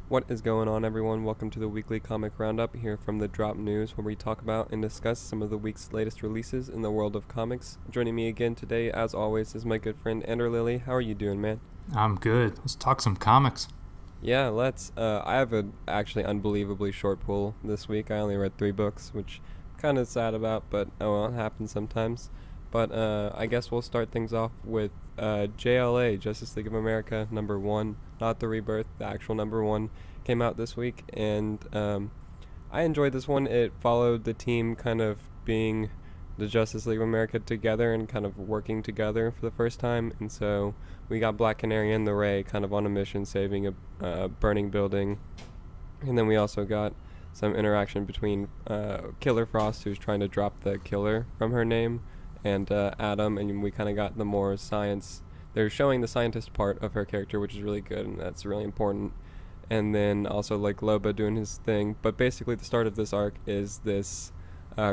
What is going on, everyone? Welcome to the weekly comic roundup here from the Drop News, where we talk about and discuss some of the week's latest releases in the world of comics. Joining me again today, as always, is my good friend Andrew Lilly. How are you doing, man? I'm good. Let's talk some comics. Yeah, let's. I have a actually unbelievably short pull this week. I only read 3 books, which I'm kind of sad about, but oh well, it happens sometimes. But I guess we'll start things off with JLA, Justice League of America, #1, not the Rebirth, the actual #1, came out this week, and I enjoyed this one. It followed the team kind of being the Justice League of America together and kind of working together for the first time, and so we got Black Canary and the Ray kind of on a mission saving a burning building, and then we also got some interaction between Killer Frost, who's trying to drop the killer from her name, and Adam, and we kind of got the more science. They're showing the scientist part of her character, which is really good, and that's really important. And then also like Loba doing his thing. But basically, the start of this arc is this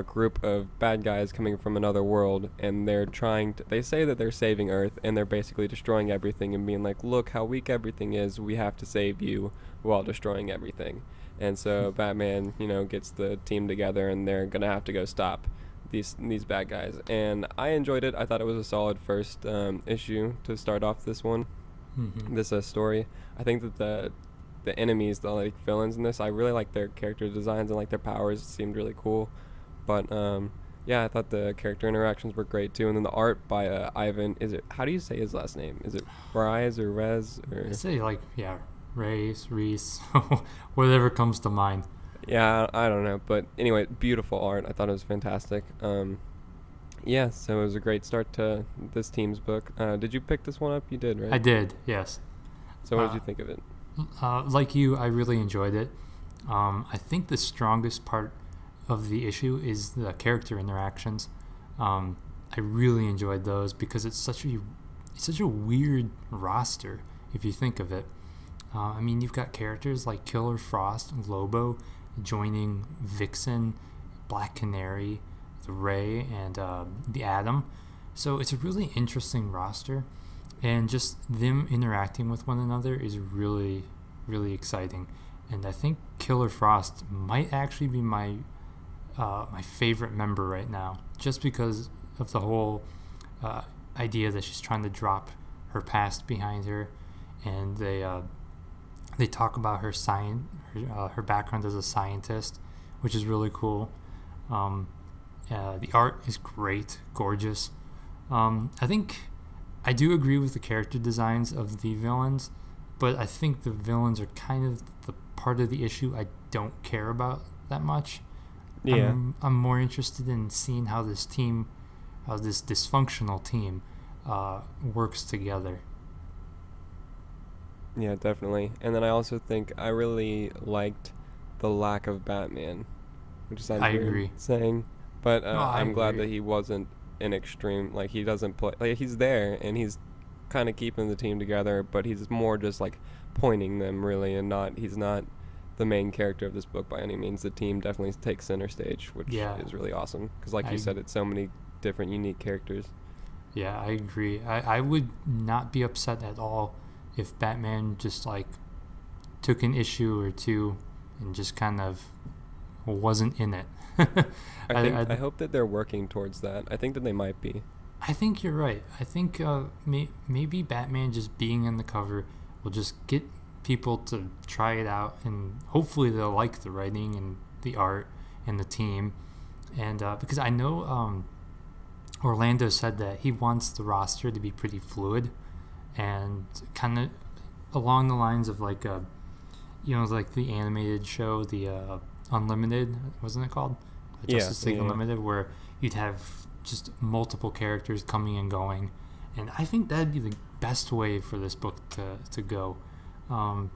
group of bad guys coming from another world, and they're trying to. They say that they're saving Earth, and they're basically destroying everything and being like, "Look how weak everything is. We have to save you," while destroying everything. And so Batman, gets the team together, and they're gonna have to go stop these bad guys. And I enjoyed it. I thought it was a solid first issue to start off this one, this story. I think that the enemies, the like villains in this, I really like their character designs and like their powers seemed really cool. But yeah, I thought the character interactions were great too. And then the art by Ivan, how do you say his last name? Is it Rise or Rez or? I say Reese, whatever comes to mind. Yeah, I don't know, but anyway, beautiful art. I thought it was fantastic. Yeah, so it was a great start to this team's book. Did you pick this one up? You did, right? I did, yes. So what did you think of it? Like you, I really enjoyed it. I think the strongest part of the issue is the character interactions. I really enjoyed those because it's such a weird roster if you think of it. I mean, you've got characters like Killer Frost and Lobo joining Vixen, Black Canary, the Ray, and the Atom. So it's a really interesting roster, and just them interacting with one another is really, really exciting. And I think Killer Frost might actually be my favorite member right now, just because of the whole idea that she's trying to drop her past behind her, and they talk about her her background as a scientist, which is really cool. The art is great, gorgeous. I think I do agree with the character designs of the villains, but I think the villains are kind of the part of the issue I don't care about that much. Yeah. I'm more interested in seeing how this dysfunctional team works together. Yeah, definitely. And then I also think I really liked the lack of Batman, which sounds I weird agree. saying, but No, I I'm glad agree. that he wasn't an extreme. Like he doesn't play. Like he's there and he's kind of keeping the team together, but he's more just like pointing them really, and he's not the main character of this book by any means. The team definitely takes center stage, which Yeah. is really awesome because, like you I- said, it's so many different unique characters. Yeah, I agree. I would not be upset at all if Batman just like took an issue or two and just kind of wasn't in it. I hope that they're working towards that. I think that they might be. I think you're right. I think maybe Batman just being in the cover will just get people to try it out, and hopefully they'll like the writing and the art and the team. And because I know Orlando said that he wants the roster to be pretty fluid and kind of along the lines of like like the animated show, the Unlimited, wasn't it called? Justice League Unlimited, where you'd have just multiple characters coming and going. And I think that'd be the best way for this book to go. An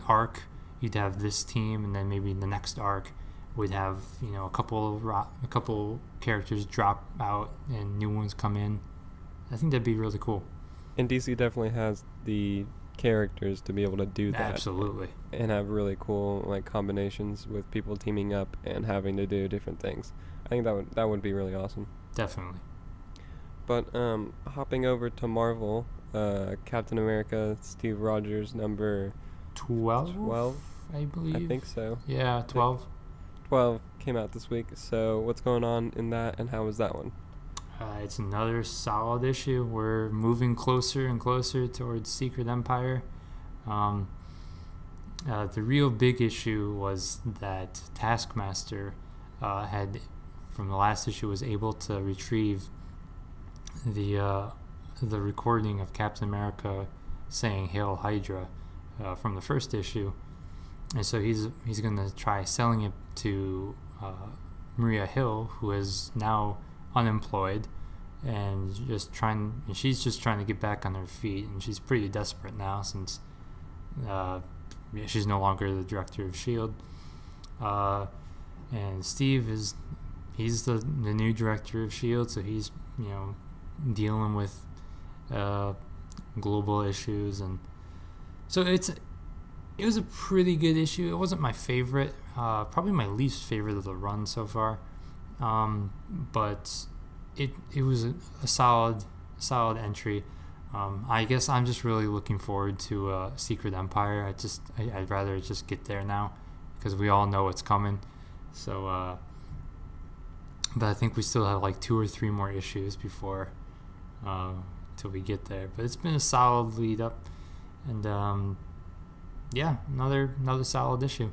arc, you'd have this team, and then maybe the next arc would have a couple characters drop out and new ones come in. I think that'd be really cool. And DC definitely has the characters to be able to do that. Absolutely. And have really cool like combinations with people teaming up and having to do different things. I think that would be really awesome. Definitely. But hopping over to Marvel, Captain America, Steve Rogers, number 12, 12, I believe. I think so. Yeah, 12. 12 came out this week. So what's going on in that, and how was that one? It's another solid issue. We're moving closer and closer towards Secret Empire. The real big issue was that Taskmaster had, from the last issue, was able to retrieve the recording of Captain America saying "Hail Hydra" from the first issue, and so he's going to try selling it to Maria Hill, who is now unemployed and she's just trying to get back on her feet, and she's pretty desperate now since she's no longer the director of S.H.I.E.L.D. And Steve he's the new director of S.H.I.E.L.D., so he's dealing with global issues, and so it was a pretty good issue. It wasn't my favorite, probably my least favorite of the run so far, but it was a solid entry. I guess I'm just really looking forward to Secret Empire. I'd rather just get there now because we all know what's coming. So, but I think we still have like 2 or 3 more issues before till we get there. But it's been a solid lead up, and yeah, another solid issue.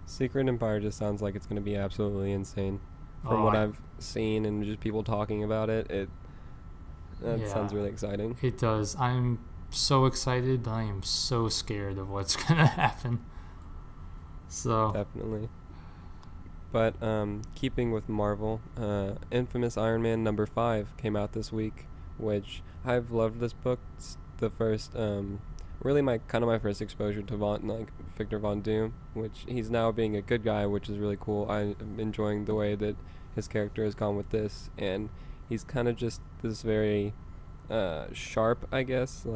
Secret Empire just sounds like it's going to be absolutely insane. From what I've seen and just people talking about it, sounds really exciting. It does. I'm so excited, but I am so scared of what's going to happen. So definitely. But keeping with Marvel, Infamous Iron Man number 5 came out this week, which I've loved this book. It's the first, really my first exposure to Victor Von Doom, which he's now being a good guy, which is really cool. I'm enjoying the way that his character has gone with this, and he's kind of just this very sharp, I guess,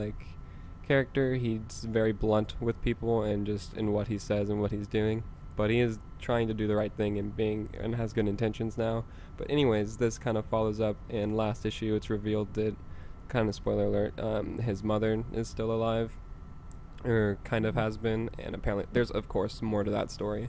character. He's very blunt with people and just in what he says and what he's doing, but he is trying to do the right thing and has good intentions now. But anyways, this kind of follows up. In last issue, it's revealed that, kind of spoiler alert, his mother is still alive, or kind of has been, and apparently there's of course more to that story,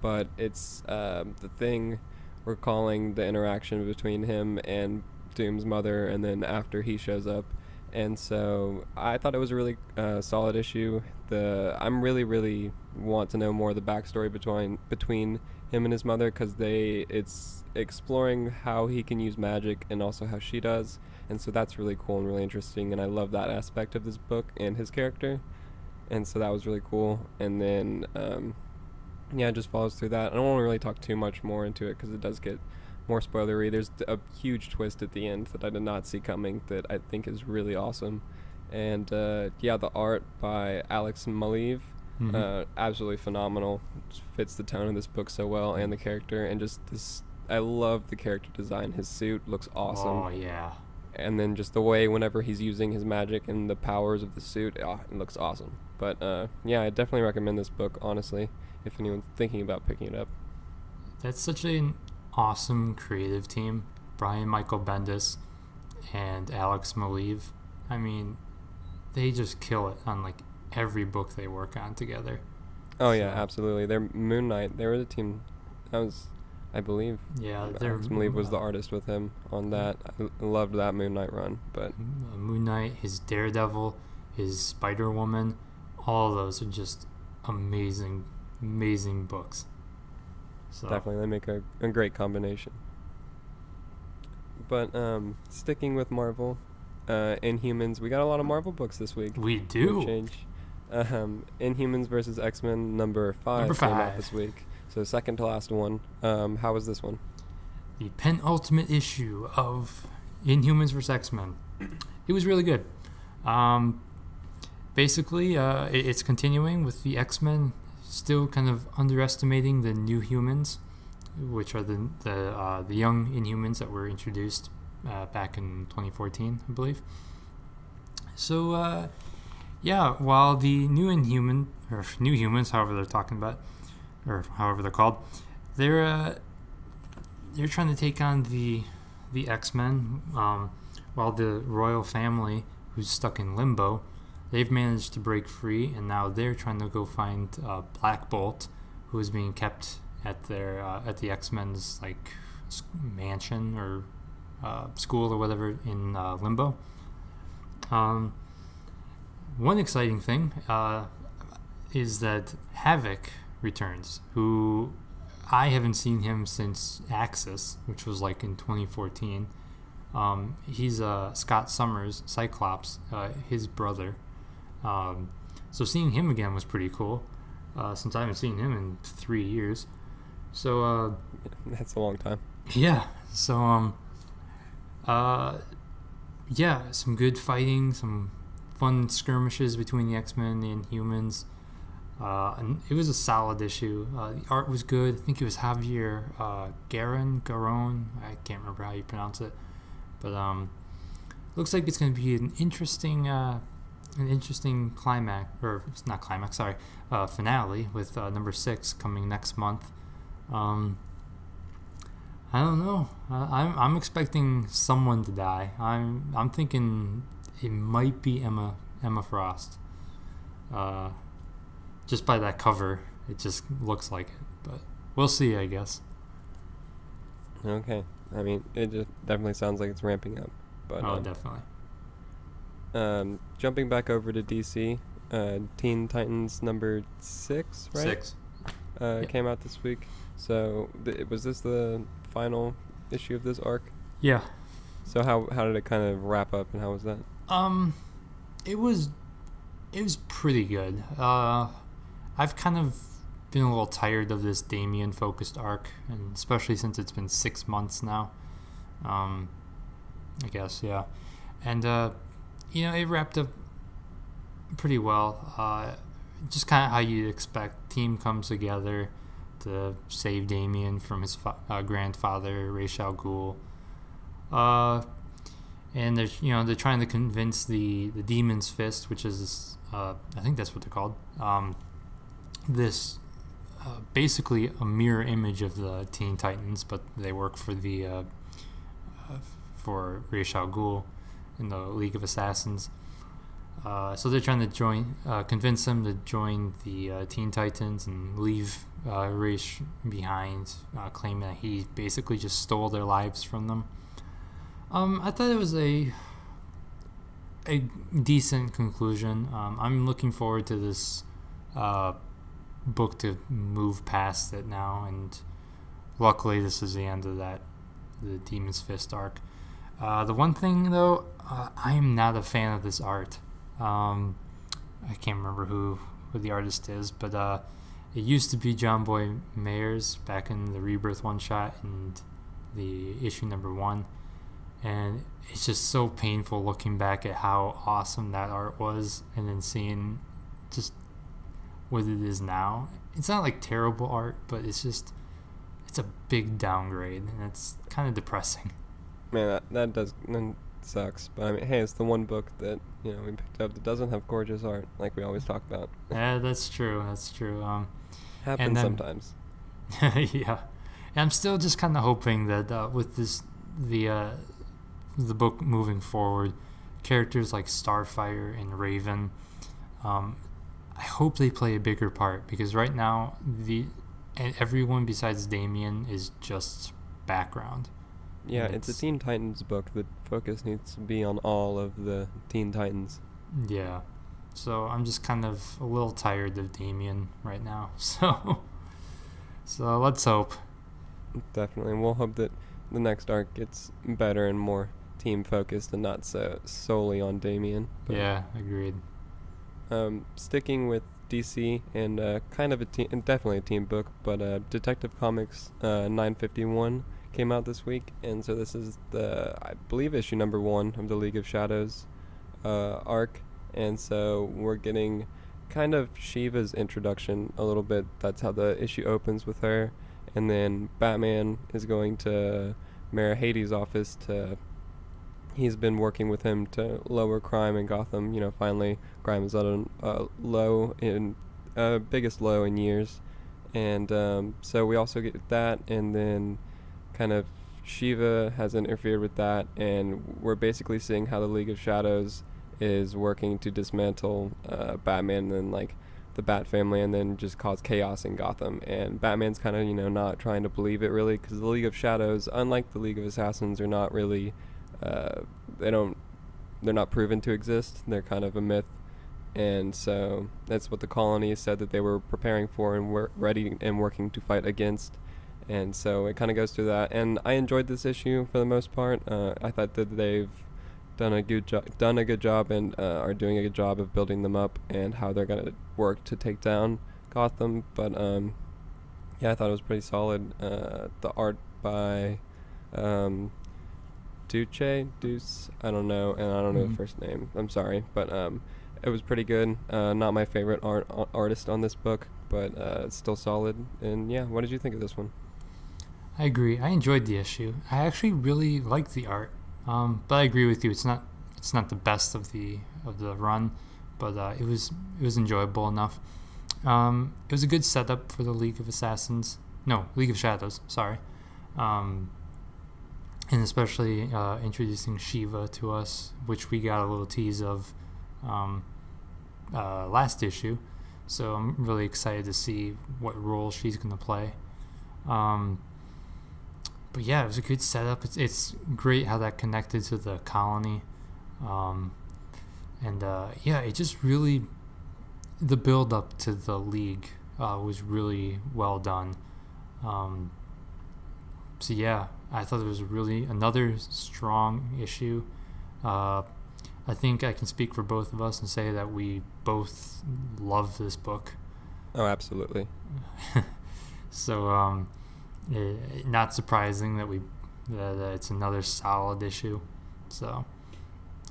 but it's the thing we're calling the interaction between him and Doom's mother, and then after he shows up. And so I thought it was a really solid issue. I'm really want to know more of the backstory between him and his mother, because it's exploring how he can use magic and also how she does, and so that's really cool and really interesting, and I love that aspect of this book and his character, and so that was really cool. And then it just follows through that. I don't want to really talk too much more into it because it does get more spoilery. There's a huge twist at the end that I did not see coming that I think is really awesome. And the art by Alex Maleev, absolutely phenomenal. Just fits the tone of this book so well, and the character, and just this, I love the character design. His suit looks awesome. Oh yeah. And then just the way whenever he's using his magic and the powers of the suit, it looks awesome. But I definitely recommend this book, honestly, if anyone's thinking about picking it up. That's such an awesome creative team. Brian Michael Bendis and Alex Maleev. I mean, they just kill it on every book they work on together. Oh yeah, absolutely. They're Moon Knight. They were the team. That was, I believe. Yeah, Alex Maleev was the artist with him on that. I loved that Moon Knight run. But Moon Knight, his Daredevil, his Spider-Woman, all of those are just amazing books. So definitely, they make a great combination. But sticking with Marvel, Inhumans, we got a lot of Marvel books this week. We do. Change. Inhumans versus X-Men number 5 came out this week. So second to last one. How was this one? The penultimate issue of Inhumans vs. X-Men. It was really good. Basically, it's continuing with the X-Men still kind of underestimating the new humans, which are the young Inhumans that were introduced back in 2014, I believe. So, while the new humans, however they're talking about, or however they're called, they're trying to take on the X-Men, while the royal family, who's stuck in limbo, they've managed to break free, and now they're trying to go find Black Bolt, who is being kept at their at the X-Men's like mansion or school or whatever in Limbo. One exciting thing is that Havoc returns, who I haven't seen him since Axis, which was like in 2014. He's Scott Summers, Cyclops, his brother. So seeing him again was pretty cool, since I haven't seen him in 3 years. So That's a long time. yeah. So yeah, some good fighting, some fun skirmishes between the X-Men and humans. And it was a solid issue. The art was good. I think it was Javier Garon. I can't remember how you pronounce it, but looks like it's going to be an interesting climax, or it's not climax. Sorry, finale with number 6 coming next month. I don't know. I'm expecting someone to die. I'm thinking it might be Emma Frost. Just by that cover, it just looks like it. But we'll see, I guess. Okay. I mean, it just definitely sounds like it's ramping up. But Definitely. Jumping back over to DC, Teen Titans number 6, right? 6. Came out this week. So was this the final issue of this arc? Yeah. So how did it kind of wrap up, and how was that? It was pretty good. I've kind of been a little tired of this Damien focused arc, and especially since it's been 6 months now. I guess, yeah. And it wrapped up pretty well. Just kind of how you'd expect. Team comes together to save Damien from his grandfather, Ra's al Ghul. And they're trying to convince the Demon's Fist, which is I think that's what they're called. This basically a mirror image of the Teen Titans, but they work for the for Ra's al Ghul in the League of Assassins. So they're trying to convince him to join the Teen Titans and leave Ra's behind, claiming that he basically just stole their lives from them. I thought it was a decent conclusion. I'm looking forward to this book to move past it now, and luckily this is the end of the Demon's Fist arc. The one thing though, I am not a fan of this art. I can't remember who the artist is, but it used to be John Boy Mayers back in the Rebirth one shot and the issue number 1. And it's just so painful looking back at how awesome that art was, and then seeing just what it is now. It's not like terrible art, but it's a big downgrade, and it's kind of depressing. Man, that sucks. But I mean, hey, it's the one book that we picked up that doesn't have gorgeous art, like we always talk about. Yeah, that's true. Happens sometimes. Yeah, and I'm still just kind of hoping that with this the book moving forward, characters like Starfire and Raven, I hope they play a bigger part, because right now everyone besides Damien is just background. Yeah, it's a Teen Titans book. The focus needs to be on all of the Teen Titans. Yeah, so I'm just kind of a little tired of Damien right now. So let's hope. Definitely, and we'll hope that the next arc gets better and more team focused and not so solely on Damien. But, yeah, agreed. Sticking with DC and kind of definitely a team book, but Detective Comics 951 came out this week, and so this is I believe issue number 1 of the League of Shadows arc, and so we're getting kind of Shiva's introduction a little bit. That's how the issue opens, with her, and then Batman is going to Mayor Hades' office he's been working with him to lower crime in Gotham. Finally crime is at a biggest low in years, and so we also get that, and then kind of Shiva has interfered with that, and we're basically seeing how the League of Shadows is working to dismantle Batman and like the Bat family, and then just cause chaos in Gotham. And Batman's kind of not trying to believe it really, because the League of Shadows, unlike the League of Assassins, are not really uh, they don't they're not proven to exist. They're kind of a myth. And so that's what the colony said that they were preparing for and were ready and working to fight against. And so it kind of goes through that. And I enjoyed this issue for the most part. I thought that they've done a good job, and are doing a good job of building them up and how they're gonna work to take down Gotham. But yeah, I thought it was pretty solid. The art by Deuce, I don't know, and I don't know the first name. I'm sorry, but it was pretty good. Not my favorite artist on this book, but it's still solid. And yeah, what did you think of this one? I agree. I enjoyed the issue. I actually really liked the art. But I agree with you. It's not the best of the run, but it was enjoyable enough. It was a good setup for the League of Assassins. No, League of Shadows. Sorry. And especially introducing Shiva to us, which we got a little tease of last issue. So I'm really excited to see what role she's going to play. But yeah, it was a good setup. It's great how that connected to the colony. Yeah, it just really, the build up to the League was really well done. So yeah, I thought it was really another strong issue. I think I can speak for both of us and say that we both love this book. Oh, absolutely. So not surprising that that it's another solid issue. So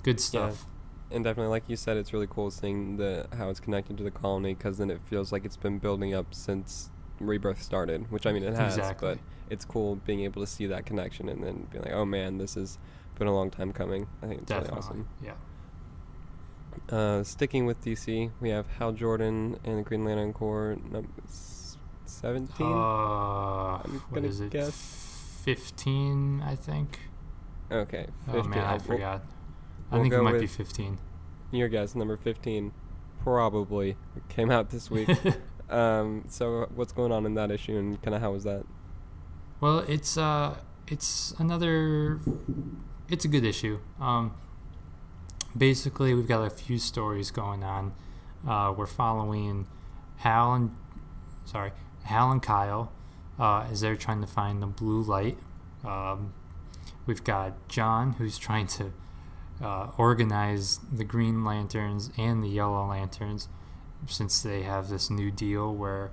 good stuff. Yeah. And definitely, like you said, it's really cool seeing how it's connected to the colony, because then it feels like it's been building up since Rebirth started, which I mean it has. Exactly. But it's cool being able to see that connection and then being like, oh man, this has been a long time coming. I think it's Definitely. really awesome. Yeah. Sticking with DC, we have Hal Jordan and the Green Lantern Corps, 17. I'm gonna guess 15, I think. Okay, 15. Oh man, I forgot. I we'll think it go might with be 15. Your guess, number 15, probably came out this week. So what's going on in that issue, and kind of how was that? Well, it's a good issue. Basically, we've got a few stories going on. We're following Hal and Kyle as they're trying to find the blue light. We've got John, who's trying to organize the Green Lanterns and the Yellow Lanterns, since they have this new deal where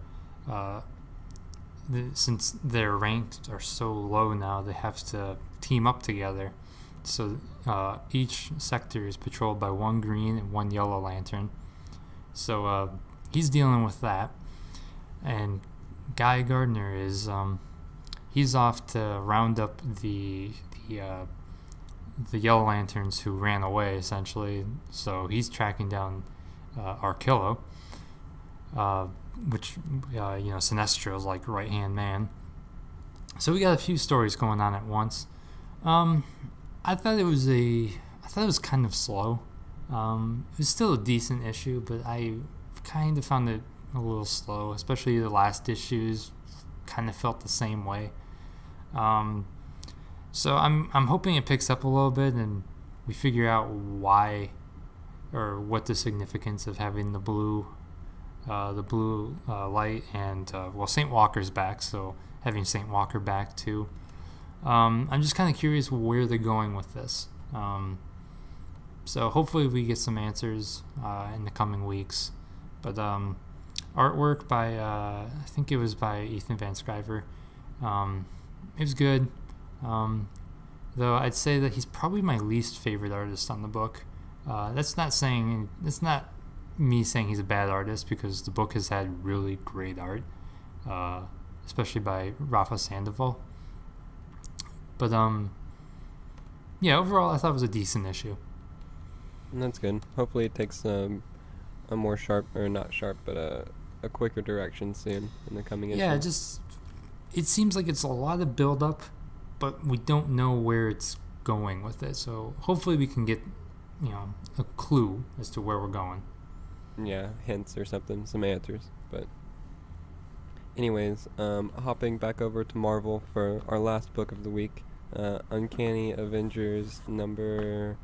since their ranks are so low now, they have to team up together. So each sector is patrolled by one green and one yellow lantern. So he's dealing with that. And Guy Gardner is he's off to round up the Yellow Lanterns who ran away, essentially. So he's tracking down Arkillo, which Sinestro's like right hand man. So we got a few stories going on at once. I thought it was kind of slow. It was still a decent issue, but I kind of found it a little slow, especially the last issues kind of felt the same way. So I'm hoping it picks up a little bit and we figure out why or what the significance of having the blue light, and St. Walker's back, so having St. Walker back too. I'm just kind of curious where they're going with this. So hopefully we get some answers in the coming weeks. But artwork by I think it was by Ethan Van Sciver. It was good. Though I'd say that he's probably my least favorite artist on the book. That's not me saying he's a bad artist, because the book has had really great art, especially by Rafa Sandoval. But yeah, overall I thought it was a decent issue. And that's good. Hopefully it takes a more sharp, or not sharp, but a quicker direction soon in the coming issue. Yeah, it seems like it's a lot of build up, but we don't know where it's going with it. So hopefully we can get a clue as to where we're going. Yeah, hints or something, some answers. But anyways, hopping back over to Marvel for our last book of the week, Uncanny Avengers number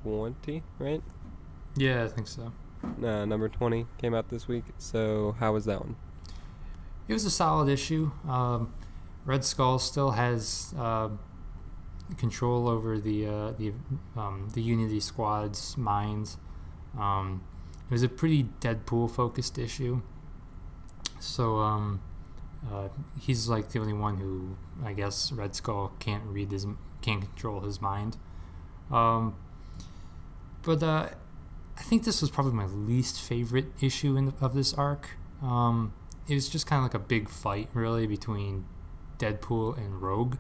20, right? Yeah, I think so. Number 20 came out this week. So how was that one? It was a solid issue. Red Skull still has control over the Unity Squad's minds. It was a pretty Deadpool focused issue. So he's like the only one who, I guess, Red Skull can't control his mind. But I think this was probably my least favorite issue of this arc. It was just kind of like a big fight, really, between Deadpool and Rogue.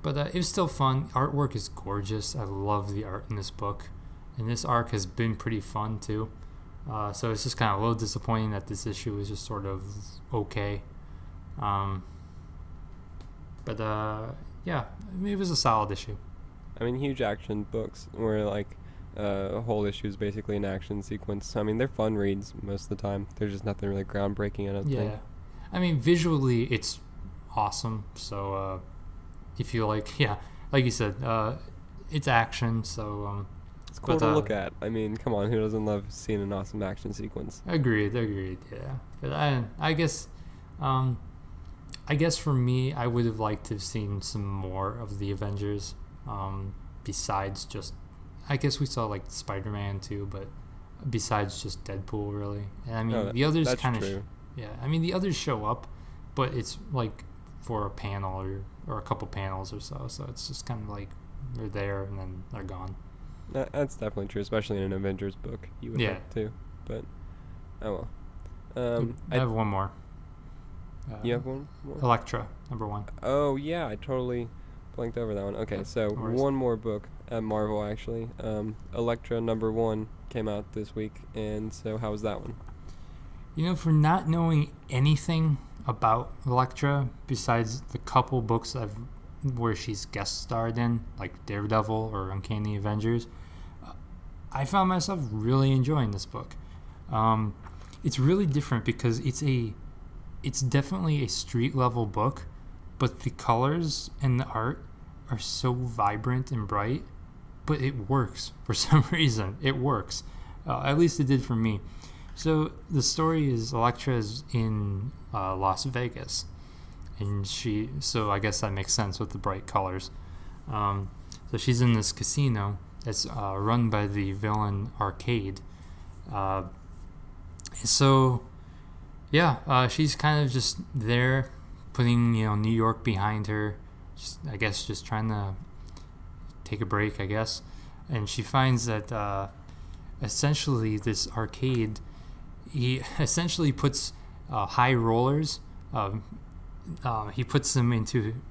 But it was still fun. Artwork is gorgeous. I love the art in this book. And this arc has been pretty fun, too. So it's just kind of a little disappointing that this issue was just sort of okay. But yeah, it was a solid issue. I mean, huge action books where, like, a whole issue is basically an action sequence. I mean, they're fun reads most of the time. There's just nothing really groundbreaking, I don't think. Yeah. I mean, visually, it's awesome. So if you like you said, it's action. So it's cool to look at. I mean, come on, who doesn't love seeing an awesome action sequence? Agreed. Yeah. But I guess for me, I would have liked to have seen some more of the Avengers. Besides just, I guess we saw like Spider-Man too, but besides just Deadpool, really. And I mean, the others kind of, I mean, the others show up, but it's like for a panel or a couple panels or so. So it's just kind of like they're there and then they're gone. That's definitely true, especially in an Avengers book. You would like to, but oh well. I have one more. You have one more? Elektra, number 1. Oh yeah, I totally blanked over that one. Okay, so one more book at Marvel, actually. Elektra number 1 came out this week, and so how was that one? For not knowing anything about Elektra besides the couple books where she's guest starred in, like Daredevil or Uncanny Avengers, I found myself really enjoying this book. It's really different because it's definitely a street level book, but the colors and the art are so vibrant and bright, but it works for some reason. It works. At least it did for me. So the story is Elektra is in Las Vegas, and so I guess that makes sense with the bright colors. So she's in this casino that's run by the villain Arcade. So she's kind of just there, putting New York behind her. Just trying to take a break, I guess. And she finds that essentially this Arcade, he essentially puts high rollers. He puts them into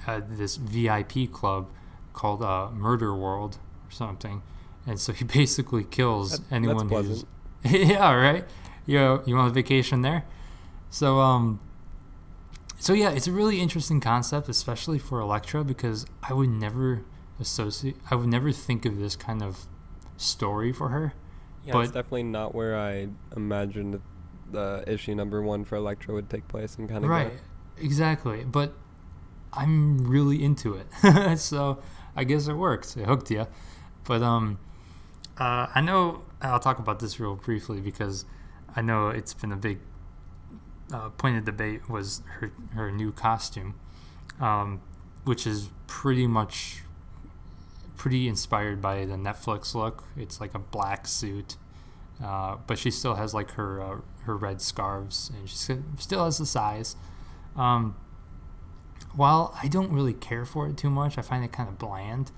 this VIP club called Murder World or something. And so he basically kills anyone who's... Yeah, right? You want a vacation there? So it's a really interesting concept, especially for Elektra, because I would never think of this kind of story for her. Yeah, it's definitely not where I imagined the issue number 1 for Elektra would take place and kind of right, exactly. But I'm really into it, so I guess it works. It hooked you. But I know I'll talk about this real briefly because I know it's been a big point of debate was her new costume, which is pretty inspired by the Netflix look. It's like a black suit, but she still has like her red scarves, and she still has the size. While I don't really care for it too much, I find it kind of bland.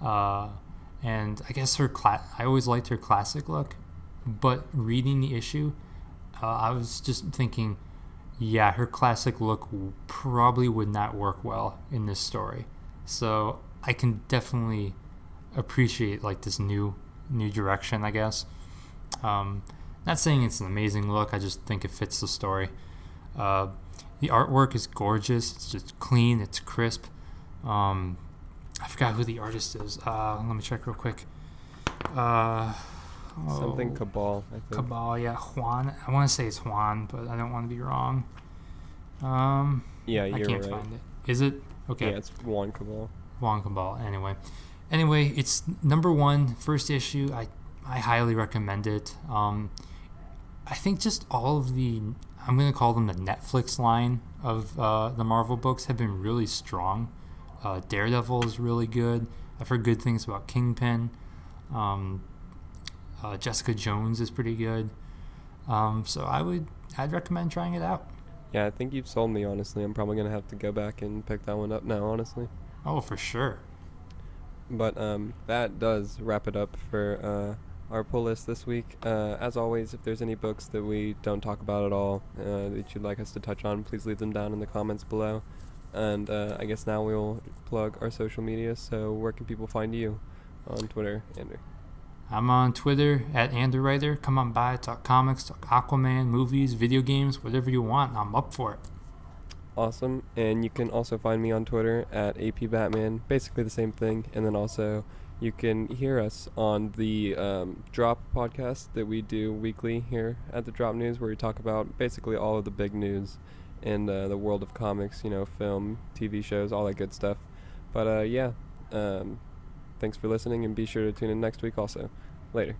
And I guess I always liked her classic look, but reading the issue, I was just thinking, yeah, her classic look probably would not work well in this story. So I can definitely appreciate like this new direction, I guess. Not saying it's an amazing look, I just think it fits the story. The artwork is gorgeous. It's just clean, it's crisp. I forgot who the artist is. Let me check real quick. Uh, Something Cabal, I think. Cabal, yeah, Juan. I want to say it's Juan, but I don't want to be wrong. Yeah, I you're can't right. find it. Is it? Okay. Yeah, it's Juan Cabal. Juan Cabal. Anyway, it's number one, first issue. I highly recommend it. I think just all of the, I'm going to call them the Netflix line of the Marvel books have been really strong. Daredevil is really good. I've heard good things about Kingpin. Jessica Jones is pretty good. So I'd recommend trying it out. Yeah, I think you've sold me, honestly. I'm probably going to have to go back and pick that one up now, honestly. Oh, for sure. But that does wrap it up for our pull list this week. As always, if there's any books that we don't talk about at all that you'd like us to touch on, please leave them down in the comments below. And I guess now we'll plug our social media. So where can people find you on Twitter, Andrew? I'm on Twitter at AndrewWriter. Come on by, talk comics, talk Aquaman, movies, video games, whatever you want. I'm up for it. Awesome. And you can also find me on Twitter at APBatman, basically the same thing. And then also you can hear us on the Drop podcast that we do weekly here at the Drop News, where we talk about basically all of the big news in the world of comics, film, TV shows, all that good stuff. But thanks for listening, and be sure to tune in next week also. Later.